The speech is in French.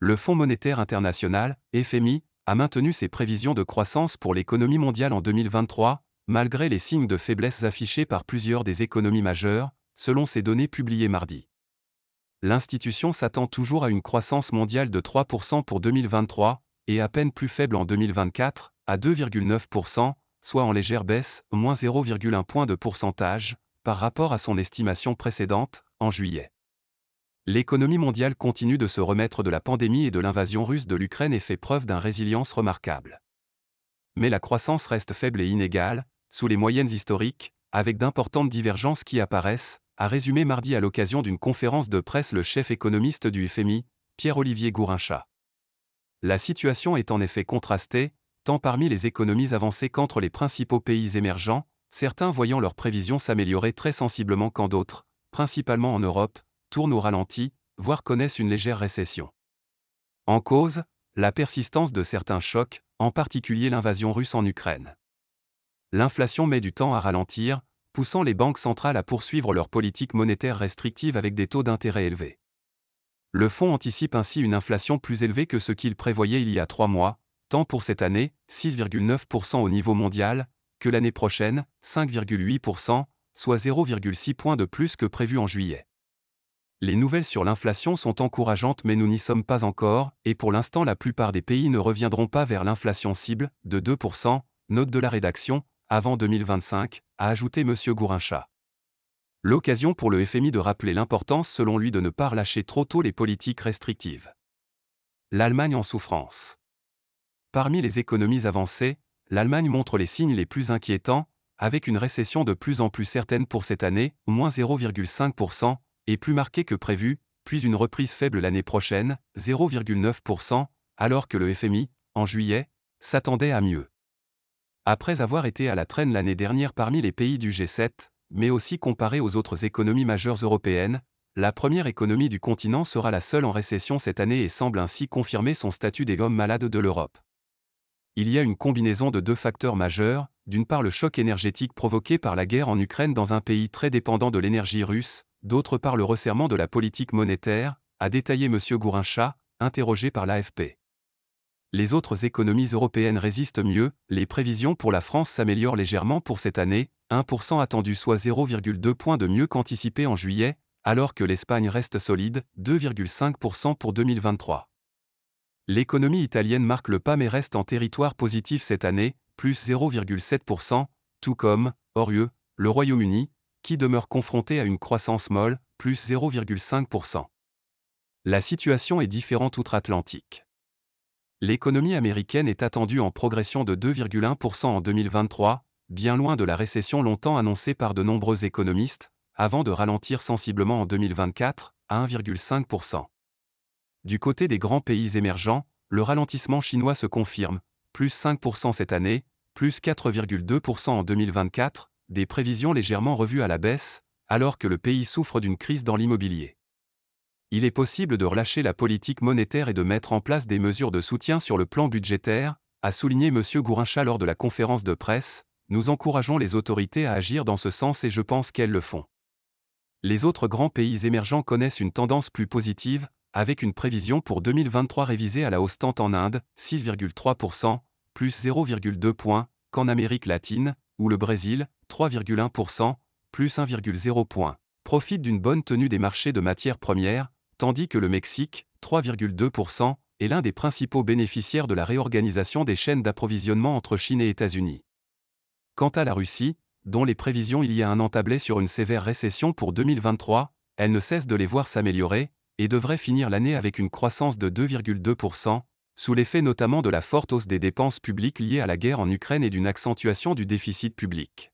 Le Fonds monétaire international, FMI, a maintenu ses prévisions de croissance pour l'économie mondiale en 2023, malgré les signes de faiblesse affichés par plusieurs des économies majeures, selon ces données publiées mardi. L'institution s'attend toujours à une croissance mondiale de 3% pour 2023, et à peine plus faible en 2024, à 2,9%, soit en légère baisse, moins 0,1 point de pourcentage, par rapport à son estimation précédente, en juillet. L'économie mondiale continue de se remettre de la pandémie et de l'invasion russe de l'Ukraine et fait preuve d'une résilience remarquable. Mais la croissance reste faible et inégale, sous les moyennes historiques, avec d'importantes divergences qui apparaissent, a résumé mardi à l'occasion d'une conférence de presse le chef économiste du FMI, Pierre-Olivier Gourinchas. La situation est en effet contrastée, tant parmi les économies avancées qu'entre les principaux pays émergents, certains voyant leurs prévisions s'améliorer très sensiblement quand d'autres, principalement en Europe, tournent au ralenti, voire connaissent une légère récession. En cause, la persistance de certains chocs, en particulier l'invasion russe en Ukraine. L'inflation met du temps à ralentir, poussant les banques centrales à poursuivre leur politique monétaire restrictive avec des taux d'intérêt élevés. Le fonds anticipe ainsi une inflation plus élevée que ce qu'il prévoyait il y a 3 mois, tant pour cette année, 6,9% au niveau mondial, que l'année prochaine, 5,8%, soit 0,6 points de plus que prévu en juillet. Les nouvelles sur l'inflation sont encourageantes mais nous n'y sommes pas encore, et pour l'instant la plupart des pays ne reviendront pas vers l'inflation cible, de 2%, note de la rédaction, avant 2025, a ajouté M. Gourinchas. L'occasion pour le FMI de rappeler l'importance selon lui de ne pas relâcher trop tôt les politiques restrictives. L'Allemagne en souffrance. Parmi les économies avancées, l'Allemagne montre les signes les plus inquiétants, avec une récession de plus en plus certaine pour cette année, moins 0,5%, et plus marquée que prévu, puis une reprise faible l'année prochaine, 0,9%, alors que le FMI, en juillet, s'attendait à mieux. Après avoir été à la traîne l'année dernière parmi les pays du G7, mais aussi comparé aux autres économies majeures européennes, la première économie du continent sera la seule en récession cette année et semble ainsi confirmer son statut des hommes malades de l'Europe. Il y a une combinaison de deux facteurs majeurs, d'une part le choc énergétique provoqué par la guerre en Ukraine dans un pays très dépendant de l'énergie russe, d'autre part le resserrement de la politique monétaire, a détaillé M. Gourinchas, interrogé par l'AFP. Les autres économies européennes résistent mieux, les prévisions pour la France s'améliorent légèrement pour cette année, 1% attendu soit 0,2 points de mieux qu'anticipé en juillet, alors que l'Espagne reste solide, 2,5% pour 2023. L'économie italienne marque le pas mais reste en territoire positif cette année, plus 0,7%, tout comme, hors UE, le Royaume-Uni, qui demeure confronté à une croissance molle, plus 0,5%. La situation est différente outre-Atlantique. L'économie américaine est attendue en progression de 2,1% en 2023, bien loin de la récession longtemps annoncée par de nombreux économistes, avant de ralentir sensiblement en 2024, à 1,5%. Du côté des grands pays émergents, le ralentissement chinois se confirme, plus 5% cette année, plus 4,2% en 2024, des prévisions légèrement revues à la baisse, alors que le pays souffre d'une crise dans l'immobilier. Il est possible de relâcher la politique monétaire et de mettre en place des mesures de soutien sur le plan budgétaire, a souligné M. Gourinchas lors de la conférence de presse. Nous encourageons les autorités à agir dans ce sens et je pense qu'elles le font. Les autres grands pays émergents connaissent une tendance plus positive, avec une prévision pour 2023 révisée à la hausse tant en Inde, 6,3%, plus 0,2 points, qu'en Amérique latine, où le Brésil, 3,1%, plus 1,0 points, profite d'une bonne tenue des marchés de matières premières, tandis que le Mexique, 3,2%, est l'un des principaux bénéficiaires de la réorganisation des chaînes d'approvisionnement entre Chine et États-Unis. Quant à la Russie, dont les prévisions il y a un an tablaient sur une sévère récession pour 2023, elle ne cesse de les voir s'améliorer, et devrait finir l'année avec une croissance de 2,2%, sous l'effet notamment de la forte hausse des dépenses publiques liées à la guerre en Ukraine et d'une accentuation du déficit public.